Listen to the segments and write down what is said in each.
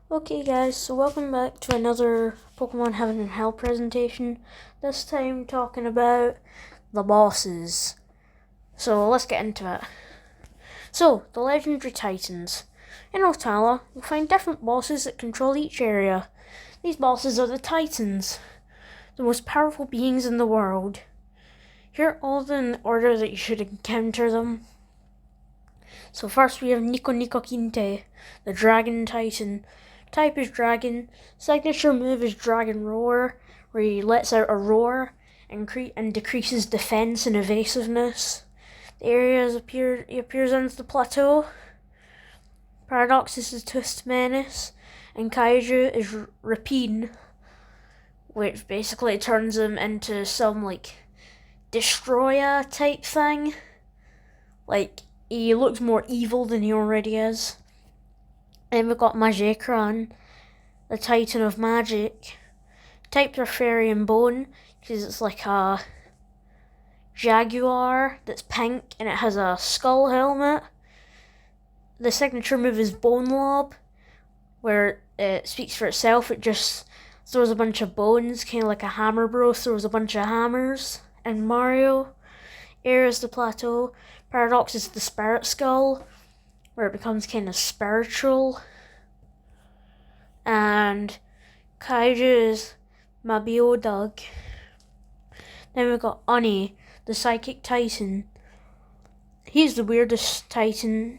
Okay guys, so welcome back to another Pokemon Heaven and Hell presentation. This time talking about the bosses. So let's get into it. So, the Legendary Titans. In Otala, you'll find different bosses that control each area. These bosses are the Titans, the most powerful beings in the world. Here are all in the order that you should encounter them. So first we have Nico Kinte, the Dragon Titan. Type is Dragon. Signature move is Dragon Roar, where he lets out a roar and decreases defense and evasiveness. The area he appears on the plateau. Paradox is the Twist Menace, and Kaiju is Rapine, which basically turns him into some destroyer type thing. He looks more evil than he already is. Then we've got Magikran, the Titan of Magic. Types are Fairy and Bone, because it's like a jaguar that's pink and it has a skull helmet. The signature move is Bone Lob, where it speaks for itself. It just throws a bunch of bones, kind of like a Hammer Bro throws a bunch of hammers. And Mario. Air is the Plateau. Paradox is the Spirit Skull, where it becomes kind of spiritual. And Kaiju is Mabiodug. Then we've got Oni, the Psychic Titan. He's the weirdest Titan,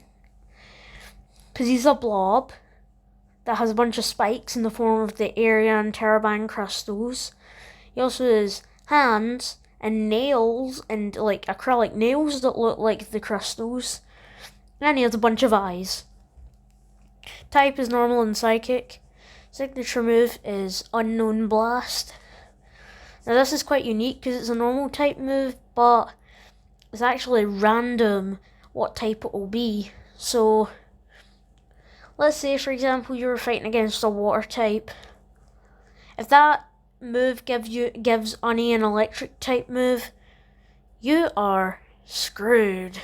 because he's a blob that has a bunch of spikes in the form of the Area and Terabang crystals. He also has hands and nails and acrylic nails that look like the crystals. And he has a bunch of eyes. Type is normal and psychic. Signature move is Unknown Blast. Now this is quite unique because it's a normal type move, but it's actually random what type it will be. So let's say, for example, you were fighting against a water type. If that move gives Oni an electric type move, you are screwed.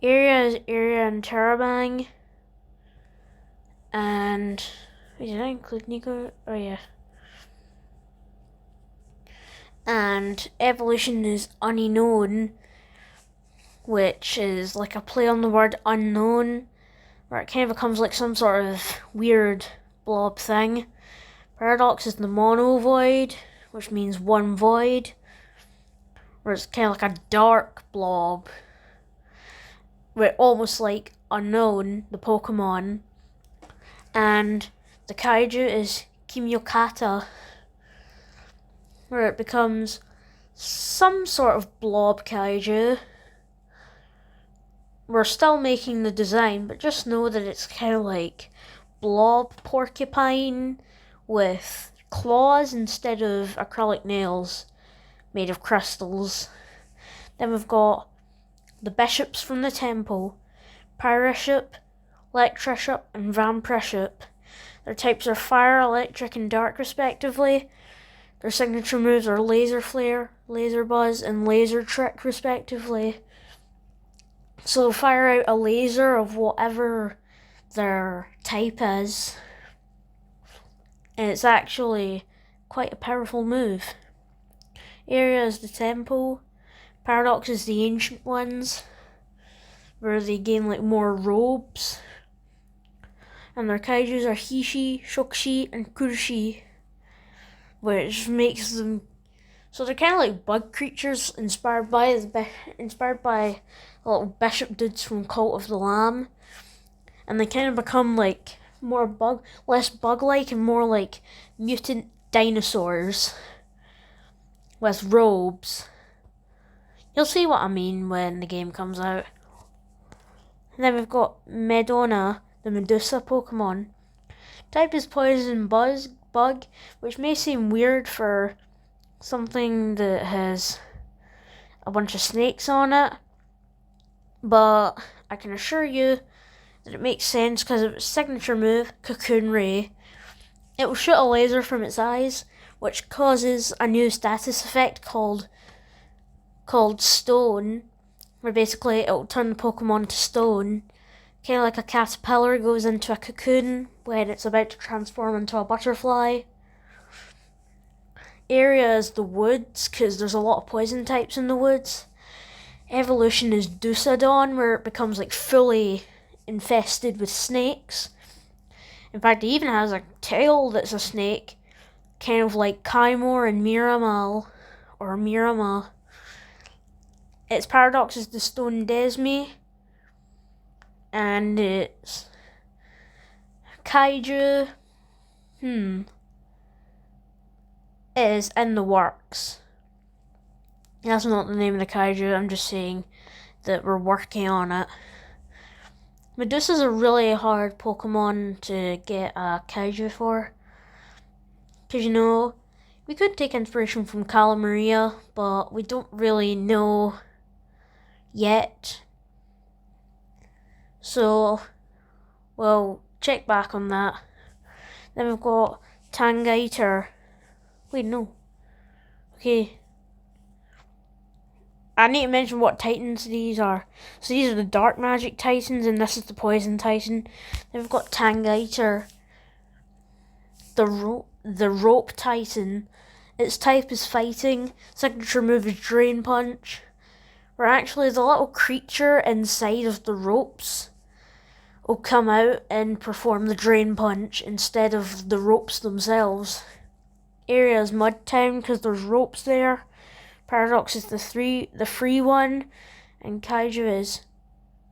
Area is Area and Terabang. And did I include Nico? Oh yeah. And evolution is Unknown, which is like a play on the word unknown, where it kind of becomes like some sort of weird blob thing. Paradox is the Mono Void, which means one void, where it's kind of like a dark blob, where almost like Unknown, the Pokemon. And the Kaiju is Kimyokata, where it becomes some sort of blob Kaiju. We're still making the design, but just know that it's kind of like blob porcupine with claws instead of acrylic nails made of crystals. Then we've got the bishops from the temple, Pyriship, Electriship, and Vampiriship. Their types are Fire, Electric, and Dark respectively. Their signature moves are Laser Flare, Laser Buzz, and Laser Trick respectively. So they'll fire out a laser of whatever their type is. And it's actually quite a powerful move. Area is the temple. Paradox is the Ancient Ones, where they gain more robes. And their kaijus are Hishi, Shokshi, and Kurushi, which makes them so they're kind of like bug creatures inspired by little bishop dudes from Cult of the Lamb, and they kind of become less bug-like and more like mutant dinosaurs with robes. You'll see what I mean when the game comes out. And then we've got Medona, the Medusa Pokemon. Type is Poison Bug, which may seem weird for something that has a bunch of snakes on it, but I can assure you that it makes sense because of its signature move, Cocoon Ray. It will shoot a laser from its eyes, which causes a new status effect called Stone, where basically it will turn the Pokemon to stone, kind of like a caterpillar goes into a cocoon when it's about to transform into a butterfly. Area is the woods, because there's a lot of poison types in the woods. Evolution is Deucedon, where it becomes like fully infested with snakes. In fact, it even has a tail that's a snake, kind of like Kaimor and Miramal, or Mirama. Its paradox is the stone Desmi, and it's Kaiju, is in the works. That's not the name of the kaiju, I'm just saying that we're working on it. Medusa's a really hard Pokemon to get a kaiju for. Because, we could take inspiration from Calamaria, but we don't really know yet. So, we'll check back on that. Then we've got Tangiter. Wait, no. Okay. I need to mention what Titans these are. So these are the Dark Magic Titans, and this is the Poison Titan. Then we've got Tangiter, the Rope Titan. Its type is Fighting. Signature move is Drain Punch. Where actually the little creature inside of the ropes will come out and perform the Drain Punch instead of the ropes themselves. Area is Mud Town because there's ropes there. Paradox is the free one, and Kaiju is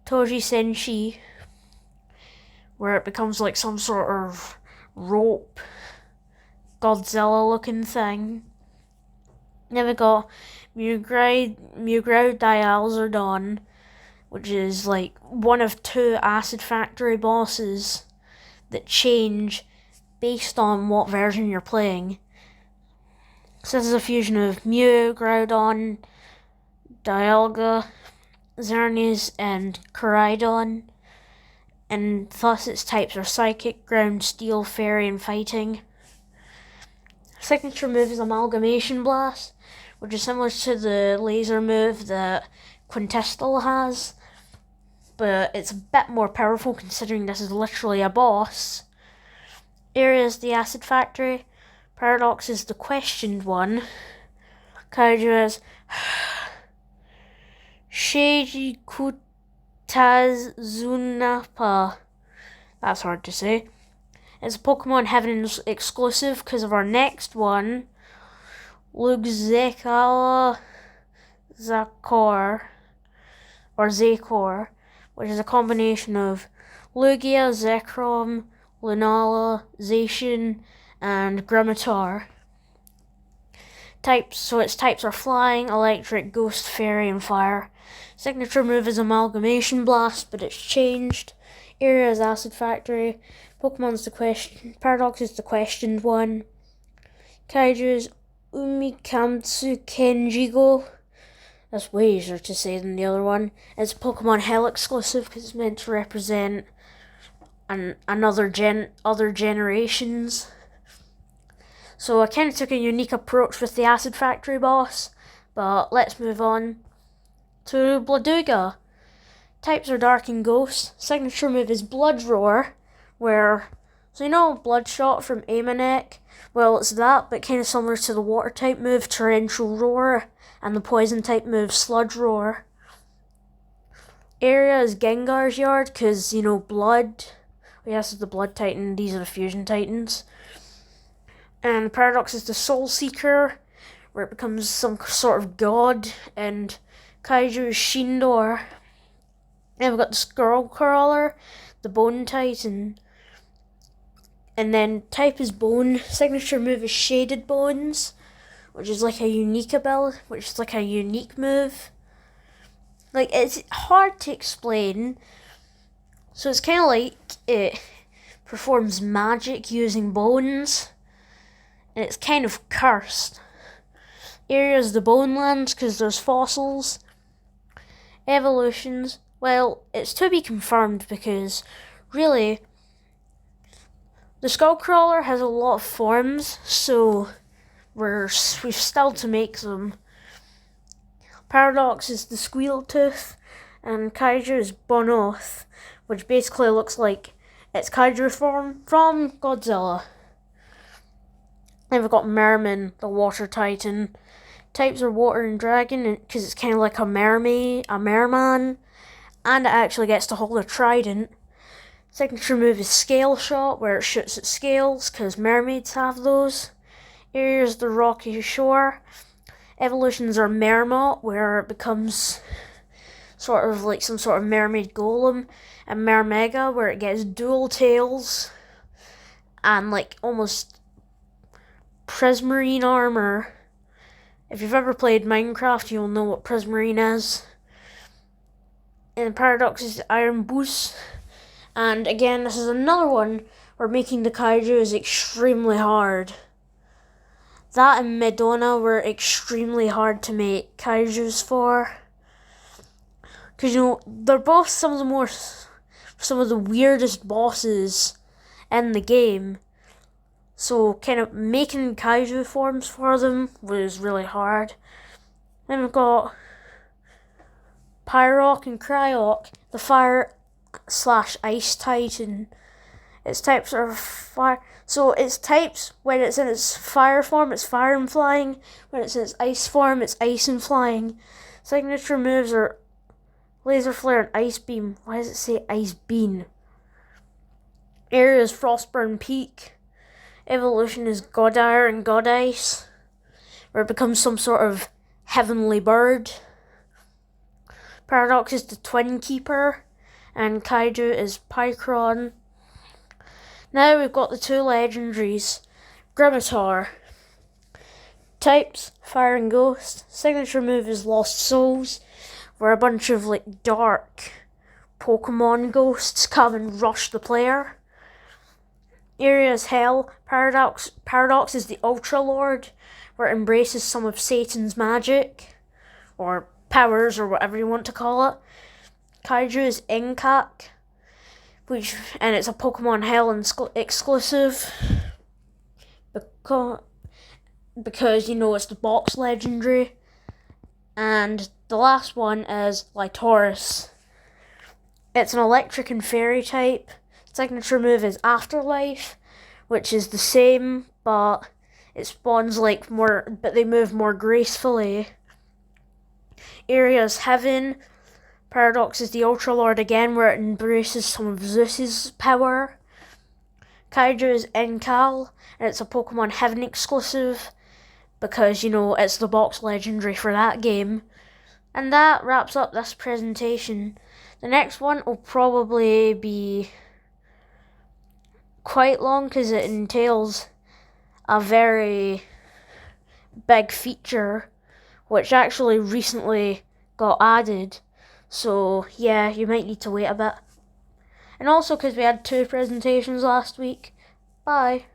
Toji Senshi, where it becomes like some sort of rope Godzilla looking thing. Then we got Mewgrow Dialzerdon, which is like one of 2 Acid Factory bosses that change based on what version you're playing. So this is a fusion of Mew, Groudon, Dialga, Xerneas, and Koraidon, and thus its types are Psychic, Ground, Steel, Fairy, and Fighting. Signature move is Amalgamation Blast, which is similar to the laser move that Quintestal has, but it's a bit more powerful considering this is literally a boss. Area is the Acid Factory. Paradox is the questioned one. Kaiju is Sheiji Kutazunapa. That's hard to say. It's a Pokemon Heaven exclusive because of our next one, Luxecala Zakor, or Zakor, which is a combination of Lugia, Zekrom, Lunala, Zacian, and Grimitar. So its types are Flying, Electric, Ghost, Fairy, and Fire. Signature move is Amalgamation Blast, but it's changed. Area is Acid Factory. Pokemon's the question. Paradox is the questioned one. Kaiju is Umikamtsu Kenjigo. That's way easier to say than the other one. It's Pokemon Hell exclusive because it's meant to represent other generations. So I kind of took a unique approach with the Acid Factory boss, but let's move on to Bladuga. Types are Dark and Ghost. Signature move is Blood Roar, Bloodshot from Amanek? Well, it's that, but kind of similar to the Water type move Torrential Roar, and the Poison type move Sludge Roar. Area is Gengar's Yard, because, blood. Yes, it's the Blood Titan, these are the Fusion Titans. And Paradox is the Soul Seeker, where it becomes some sort of god, and Kaiju is Shindor. And we've got the Skull Crawler, the Bone Titan. And then type is Bone, signature move is Shaded Bones, which is like a unique ability, which is like a unique move. Like, it's hard to explain. So it's kind of like it performs magic using bones. And it's kind of cursed. Area is the Bone Lands because there's fossils. Evolutions, well, it's to be confirmed because really the Skullcrawler has a lot of forms, so we've still to make them. Paradox is the Squeal Tooth, and Kaiju is Bonoth, which basically looks like its kaiju form from Godzilla. Then we've got Merman, the water titan. Types are water and dragon because it's kind of like a mermaid, a merman, and it actually gets to hold a trident. Signature move is Scale Shot, where it shoots at scales because mermaids have those. Area's the rocky shore. Evolutions are Mermot, where it becomes sort of like some sort of mermaid golem, and Mermega, where it gets dual tails and like almost prismarine armor. If you've ever played Minecraft, you'll know what prismarine is. And Paradox is Iron Boost. And again, this is another one where making the kaiju is extremely hard. That and Madonna were extremely hard to make kaijus for. Because, they're both some of the weirdest bosses in the game. So kind of making kaiju forms for them was really hard. Then we've got Pyrock and Cryok, the fire/ice titan. Its types are fire. So its types, when it's in its fire form, it's fire and flying. When it's in its ice form, it's ice and flying. Signature moves are Laser Flare and Ice Beam. Why does it say Ice Beam? Area is Frostburn Peak. Evolution is Godire and Godice, where it becomes some sort of heavenly bird. Paradox is the Twin Keeper, and Kaiju is Pycron. Now we've got the two legendaries. Grimatar. Types, Fire and Ghost. Signature move is Lost Souls, where a bunch of like dark Pokémon ghosts come and rush the player. Area is Hell. Paradox is the Ultra Lord, where it embraces some of Satan's magic, or powers, or whatever you want to call it. Kaiju is Inkak, and it's a Pokémon Hell exclusive, because it's the box legendary. And the last one is Lytaurus. It's an electric and fairy type. Signature move is Afterlife, which is the same, but it spawns but they move more gracefully. Area is Heaven. Paradox is the Ultra Lord again, where it embraces some of Zeus's power. Kaiju is Inkal, and it's a Pokemon Heaven exclusive, because, it's the box legendary for that game. And that wraps up this presentation. The next one will probably be quite long, because it entails a very big feature, which actually recently got added. So, yeah, you might need to wait a bit. And also because we had 2 presentations last week. Bye.